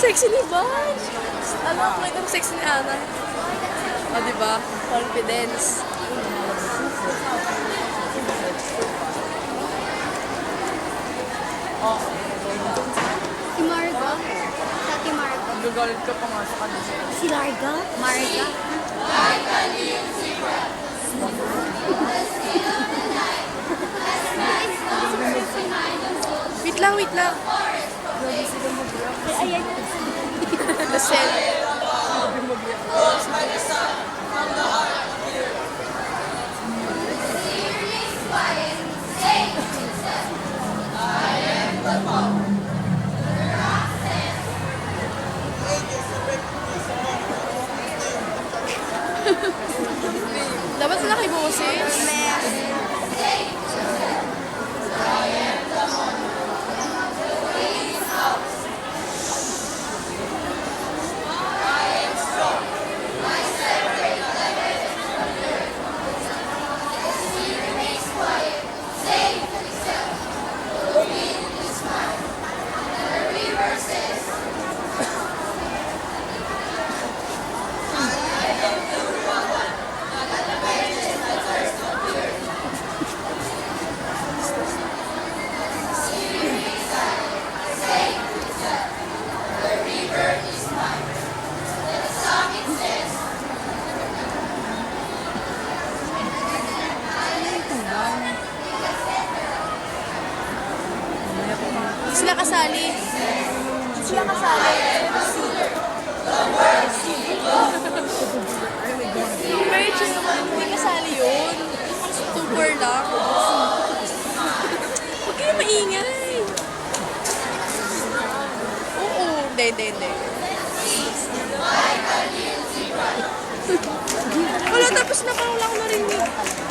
sexy ni Bash. Alam ko itong sexy ni Ana. O, diba? Confidence. Si Marga. Sa Marga. Gagalit ka pa nga sa kanila. Si Larga? Marga. Wait lang, wait lang. Ay, ayan. Lasel. Dapat sila kay boses. Hindi sila kasali. Hindi sila kasali. Merch naman, hindi kasali yun. Super lang. Huwag kayo maingay. Oo, hindi. Wala, tapos na pa. Wala akong narinig.